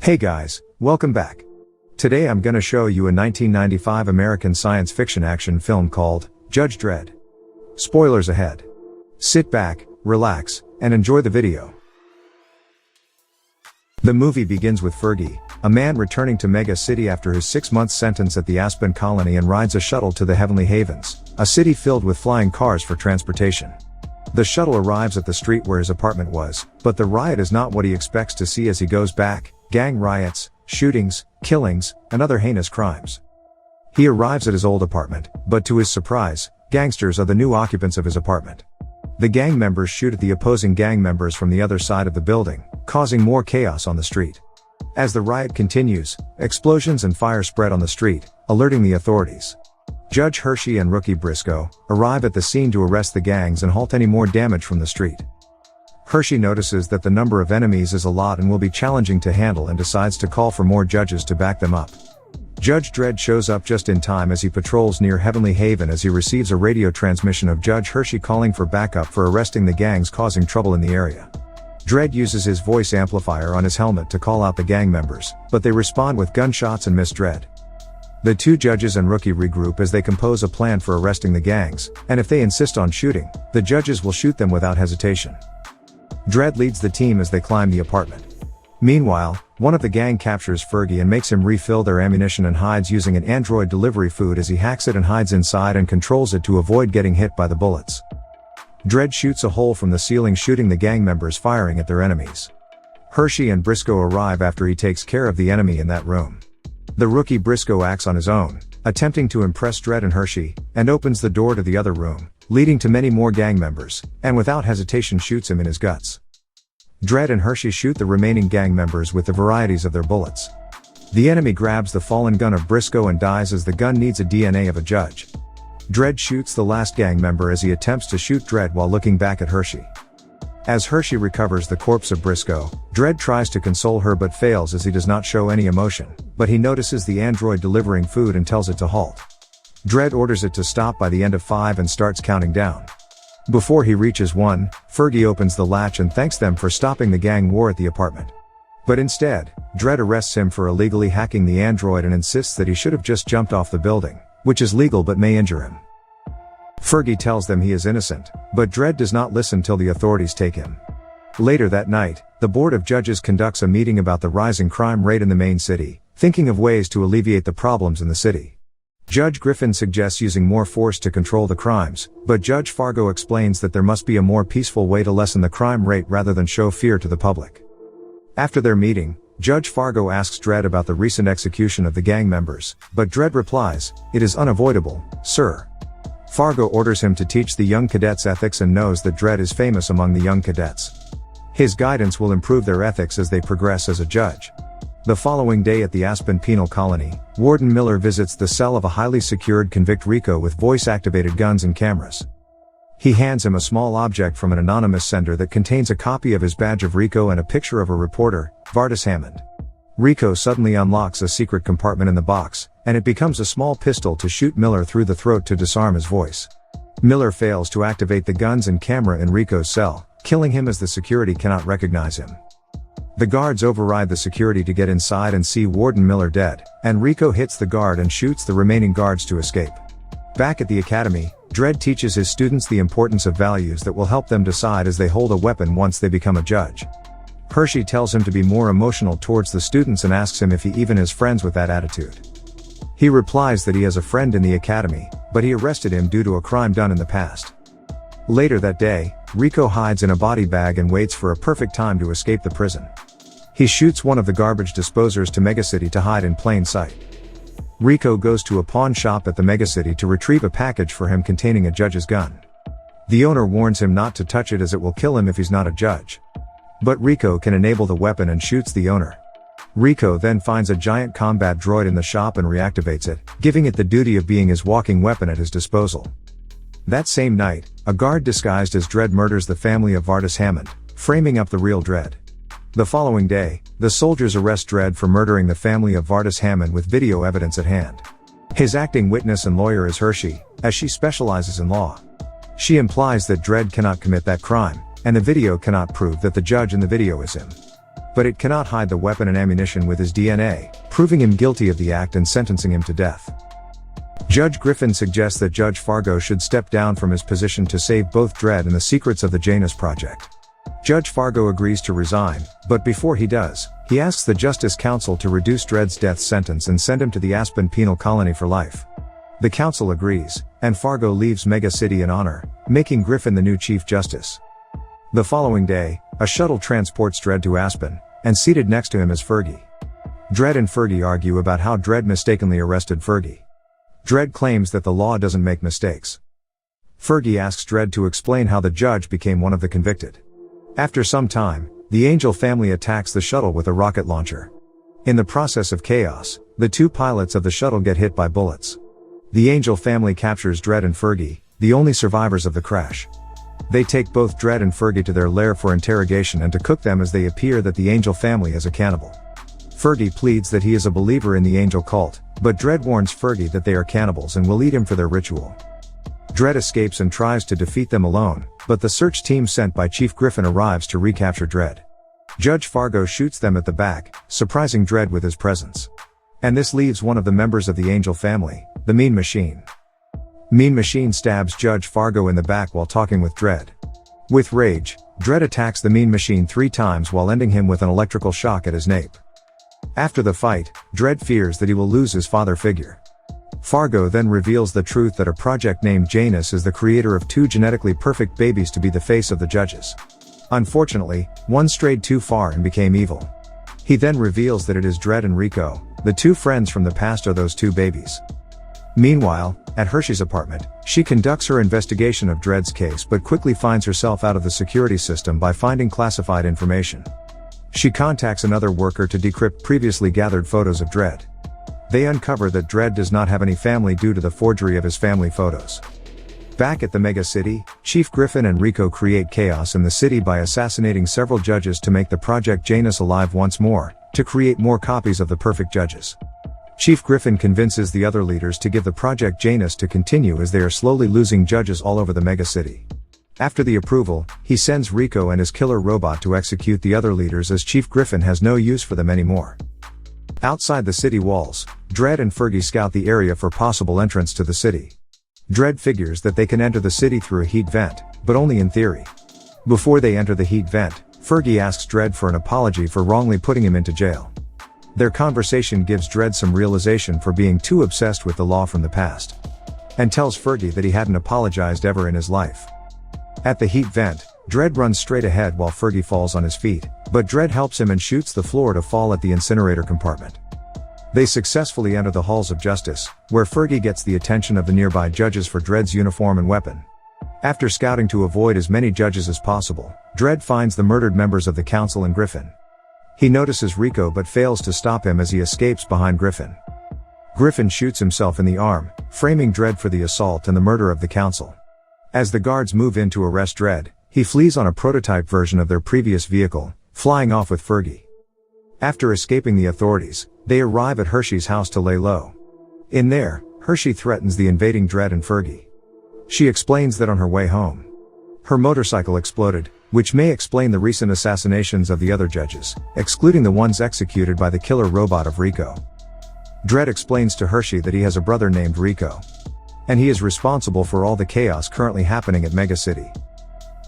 Hey guys, welcome back. Today I'm gonna show you a 1995 American science fiction action film called Judge Dredd. Spoilers ahead. Sit back, relax, and enjoy the video. The movie begins with Fergie, a man returning to Mega City after his 6-month sentence at the Aspen colony, and rides a shuttle to the Heavenly Havens, a city filled with flying cars for transportation. The shuttle arrives at the street where his apartment was, but the riot is not what he expects to see as he goes back: gang riots, shootings, killings, and other heinous crimes. He arrives at his old apartment, but to his surprise, gangsters are the new occupants of his apartment. The gang members shoot at the opposing gang members from the other side of the building, causing more chaos on the street. As the riot continues, explosions and fire spread on the street, alerting the authorities. Judge Hershey and Rookie Briscoe arrive at the scene to arrest the gangs and halt any more damage from the street. Hershey notices that the number of enemies is a lot and will be challenging to handle, and decides to call for more judges to back them up. Judge Dredd shows up just in time as he patrols near Heavenly Haven, as he receives a radio transmission of Judge Hershey calling for backup for arresting the gangs causing trouble in the area. Dredd uses his voice amplifier on his helmet to call out the gang members, but they respond with gunshots and miss Dredd. The two judges and Rookie regroup as they compose a plan for arresting the gangs, and if they insist on shooting, the judges will shoot them without hesitation. Dredd leads the team as they climb the apartment. Meanwhile, one of the gang captures Fergie and makes him refill their ammunition, and hides using an android delivery food as he hacks it and hides inside and controls it to avoid getting hit by the bullets. Dredd shoots a hole from the ceiling, shooting the gang members firing at their enemies. Hershey and Briscoe arrive after he takes care of the enemy in that room. The Rookie Briscoe acts on his own, attempting to impress Dredd and Hershey, and opens the door to the other room, leading to many more gang members, and without hesitation shoots him in his guts. Dredd and Hershey shoot the remaining gang members with the varieties of their bullets. The enemy grabs the fallen gun of Briscoe and dies, as the gun needs a DNA of a judge. Dredd shoots the last gang member as he attempts to shoot Dredd while looking back at Hershey. As Hershey recovers the corpse of Briscoe, Dredd tries to console her but fails, as he does not show any emotion, but he notices the android delivering food and tells it to halt. Dredd orders it to stop by the end of 5 and starts counting down. Before he reaches 1, Fergie opens the latch and thanks them for stopping the gang war at the apartment. But instead, Dredd arrests him for illegally hacking the android and insists that he should have just jumped off the building, which is legal but may injure him. Fergie tells them he is innocent, but Dredd does not listen till the authorities take him. Later that night, the Board of Judges conducts a meeting about the rising crime rate in the main city, thinking of ways to alleviate the problems in the city. Judge Griffin suggests using more force to control the crimes, but Judge Fargo explains that there must be a more peaceful way to lessen the crime rate rather than show fear to the public. After their meeting, Judge Fargo asks Dredd about the recent execution of the gang members, but Dredd replies, "It is unavoidable, sir." Fargo orders him to teach the young cadets ethics and knows that Dredd is famous among the young cadets. His guidance will improve their ethics as they progress as a judge. The following day at the Aspen Penal Colony, Warden Miller visits the cell of a highly secured convict Rico with voice-activated guns and cameras. He hands him a small object from an anonymous sender that contains a copy of his badge of Rico and a picture of a reporter, Vardis Hammond. Rico suddenly unlocks a secret compartment in the box, and it becomes a small pistol to shoot Miller through the throat to disarm his voice. Miller fails to activate the guns and camera in Rico's cell, killing him as the security cannot recognize him. The guards override the security to get inside and see Warden Miller dead, and Rico hits the guard and shoots the remaining guards to escape. Back at the academy, Dredd teaches his students the importance of values that will help them decide as they hold a weapon once they become a judge. Hershey tells him to be more emotional towards the students and asks him if he even has friends with that attitude. He replies that he has a friend in the academy, but he arrested him due to a crime done in the past. Later that day, Rico hides in a body bag and waits for a perfect time to escape the prison. He shoots one of the garbage disposers to Megacity to hide in plain sight. Rico goes to a pawn shop at the Megacity to retrieve a package for him containing a judge's gun. The owner warns him not to touch it as it will kill him if he's not a judge. But Rico can enable the weapon and shoots the owner. Rico then finds a giant combat droid in the shop and reactivates it, giving it the duty of being his walking weapon at his disposal. That same night, a guard disguised as Dredd murders the family of Vardis Hammond, framing up the real Dredd. The following day, the soldiers arrest Dredd for murdering the family of Vardis Hammond with video evidence at hand. His acting witness and lawyer is Hershey, as she specializes in law. She implies that Dredd cannot commit that crime, and the video cannot prove that the judge in the video is him. but it cannot hide the weapon and ammunition with his DNA, proving him guilty of the act and sentencing him to death. Judge Griffin suggests that Judge Fargo should step down from his position to save both Dredd and the secrets of the Janus project. Judge Fargo agrees to resign, but before he does, he asks the Justice Council to reduce Dredd's death sentence and send him to the Aspen penal colony for life. The council agrees, and Fargo leaves Mega City in honor, making Griffin the new Chief Justice. The following day, a shuttle transports Dredd to Aspen, and seated next to him is Fergie. Dredd and Fergie argue about how Dredd mistakenly arrested Fergie. Dredd claims that the law doesn't make mistakes. Fergie asks Dredd to explain how the judge became one of the convicted. After some time, the Angel family attacks the shuttle with a rocket launcher. In the process of chaos, the two pilots of the shuttle get hit by bullets. The Angel family captures Dredd and Fergie, the only survivors of the crash. They take both Dredd and Fergie to their lair for interrogation and to cook them as they appear that the Angel family is a cannibal. Fergie pleads that he is a believer in the Angel cult, but Dredd warns Fergie that they are cannibals and will eat him for their ritual. Dredd escapes and tries to defeat them alone, but the search team sent by Chief Griffin arrives to recapture Dredd. Judge Fargo shoots them at the back, surprising Dredd with his presence. And this leaves one of the members of the Angel family, the Mean Machine. Mean Machine stabs Judge Fargo in the back while talking with Dredd. With rage, Dredd attacks the Mean Machine 3 times while ending him with an electrical shock at his nape. After the fight, Dredd fears that he will lose his father figure. Fargo then reveals the truth that a project named Janus is the creator of 2 genetically perfect babies to be the face of the judges. Unfortunately, one strayed too far and became evil. He then reveals that it is Dredd and Rico, the 2 friends from the past, are those 2 babies. Meanwhile, at Hershey's apartment, she conducts her investigation of Dredd's case but quickly finds herself out of the security system by finding classified information. She contacts another worker to decrypt previously gathered photos of Dredd. They uncover that Dredd does not have any family due to the forgery of his family photos. Back at the Mega City, Chief Griffin and Rico create chaos in the city by assassinating several judges to make the Project Janus alive once more, to create more copies of the perfect judges. Chief Griffin convinces the other leaders to give the Project Janus to continue as they are slowly losing judges all over the Mega City. After the approval, he sends Rico and his killer robot to execute the other leaders as Chief Griffin has no use for them anymore. Outside the city walls, Dredd and Fergie scout the area for possible entrance to the city. Dredd figures that they can enter the city through a heat vent, but only in theory. Before they enter the heat vent, Fergie asks Dredd for an apology for wrongly putting him into jail. Their conversation gives Dredd some realization for being too obsessed with the law from the past. And tells Fergie that he hadn't apologized ever in his life. At the heat vent, Dredd runs straight ahead while Fergie falls on his feet, but Dredd helps him and shoots the floor to fall at the incinerator compartment. They successfully enter the halls of justice, where Fergie gets the attention of the nearby judges for Dredd's uniform and weapon. After scouting to avoid as many judges as possible, Dredd finds the murdered members of the council and Griffin. He notices Rico but fails to stop him as he escapes behind Griffin. Griffin shoots himself in the arm, framing Dredd for the assault and the murder of the council. As the guards move in to arrest Dredd, he flees on a prototype version of their previous vehicle, flying off with Fergie. After escaping the authorities, they arrive at Hershey's house to lay low. In there, Hershey threatens the invading Dredd and Fergie. She explains that on her way home, her motorcycle exploded, which may explain the recent assassinations of the other judges, excluding the ones executed by the killer robot of Rico. Dredd explains to Hershey that he has a brother named Rico. And he is responsible for all the chaos currently happening at Mega City.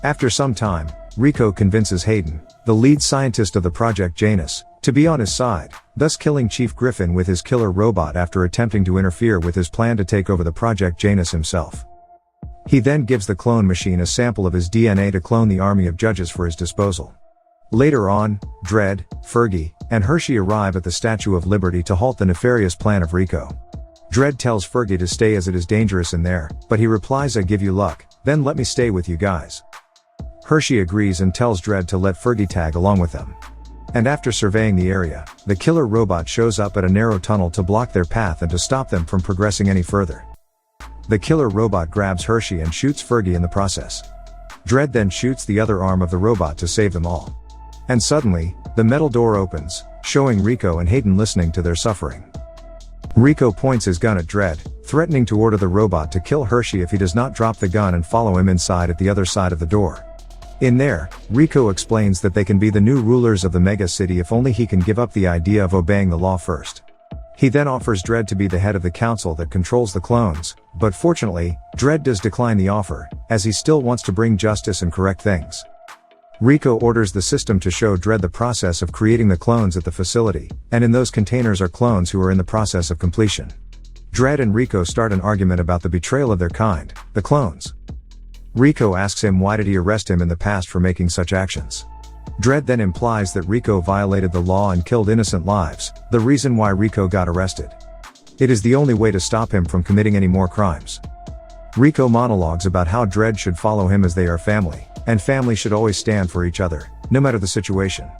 After some time, Rico convinces Hayden, the lead scientist of the Project Janus, to be on his side, thus killing Chief Griffin with his killer robot after attempting to interfere with his plan to take over the Project Janus himself. He then gives the clone machine a sample of his DNA to clone the army of judges for his disposal. Later on, Dredd, Fergie, and Hershey arrive at the Statue of Liberty to halt the nefarious plan of Rico. Dredd tells Fergie to stay as it is dangerous in there, but he replies, "I give you luck, then let me stay with you guys." Hershey agrees and tells Dredd to let Fergie tag along with them. And after surveying the area, the killer robot shows up at a narrow tunnel to block their path and to stop them from progressing any further. The killer robot grabs Hershey and shoots Fergie in the process. Dredd then shoots the other arm of the robot to save them all. And suddenly, the metal door opens, showing Rico and Hayden listening to their suffering. Rico points his gun at Dredd, threatening to order the robot to kill Hershey if he does not drop the gun and follow him inside at the other side of the door. In there, Rico explains that they can be the new rulers of the mega city if only he can give up the idea of obeying the law first. He then offers Dredd to be the head of the council that controls the clones, but fortunately, Dredd does decline the offer, as he still wants to bring justice and correct things. Rico orders the system to show Dredd the process of creating the clones at the facility, and in those containers are clones who are in the process of completion. Dredd and Rico start an argument about the betrayal of their kind, the clones. Rico asks him why did he arrest him in the past for making such actions. Dredd then implies that Rico violated the law and killed innocent lives, the reason why Rico got arrested. It is the only way to stop him from committing any more crimes. Rico monologues about how Dredd should follow him as they are family, and family should always stand for each other, no matter the situation.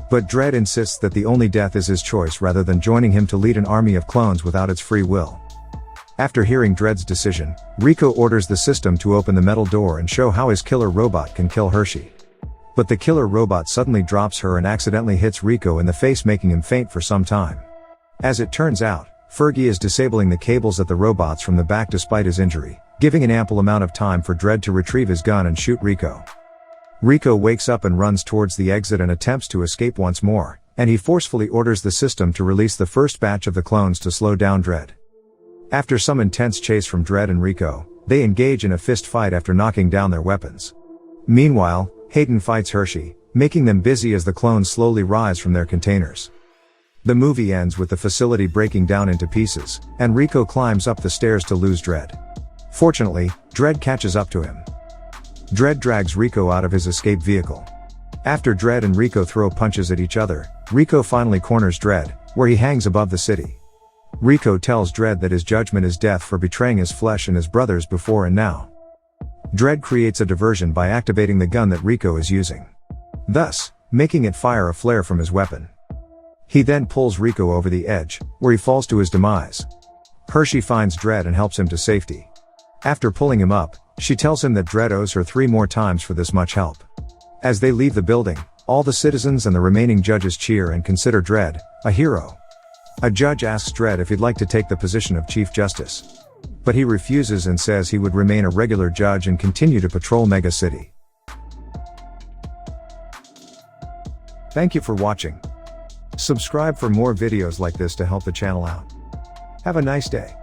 But Dredd insists that the only death is his choice rather than joining him to lead an army of clones without its free will. After hearing Dredd's decision, Rico orders the system to open the metal door and show how his killer robot can kill Hershey. But the killer robot suddenly drops her and accidentally hits Rico in the face, making him faint for some time. As it turns out, Fergie is disabling the cables at the robots from the back despite his injury, giving an ample amount of time for Dredd to retrieve his gun and shoot Rico. Rico wakes up and runs towards the exit and attempts to escape once more, and he forcefully orders the system to release the first batch of the clones to slow down Dredd. After some intense chase from Dredd and Rico, they engage in a fist fight after knocking down their weapons. Meanwhile, Hayden fights Hershey, making them busy as the clones slowly rise from their containers. The movie ends with the facility breaking down into pieces, and Rico climbs up the stairs to lose Dredd. Fortunately, Dredd catches up to him. Dredd drags Rico out of his escape vehicle. After Dredd and Rico throw punches at each other, Rico finally corners Dredd, where he hangs above the city. Rico tells Dredd that his judgment is death for betraying his flesh and his brothers before and now. Dredd creates a diversion by activating the gun that Rico is using, thus making it fire a flare from his weapon. He then pulls Rico over the edge, where he falls to his demise. Hershey finds Dredd and helps him to safety. After pulling him up, she tells him that Dredd owes her 3 more times for this much help. As they leave the building, all the citizens and the remaining judges cheer and consider Dredd a hero. A judge asks Dredd if he'd like to take the position of Chief Justice. But he refuses and says he would remain a regular judge and continue to patrol Mega City. Thank you for watching. Subscribe for more videos like this to help the channel out. Have a nice day.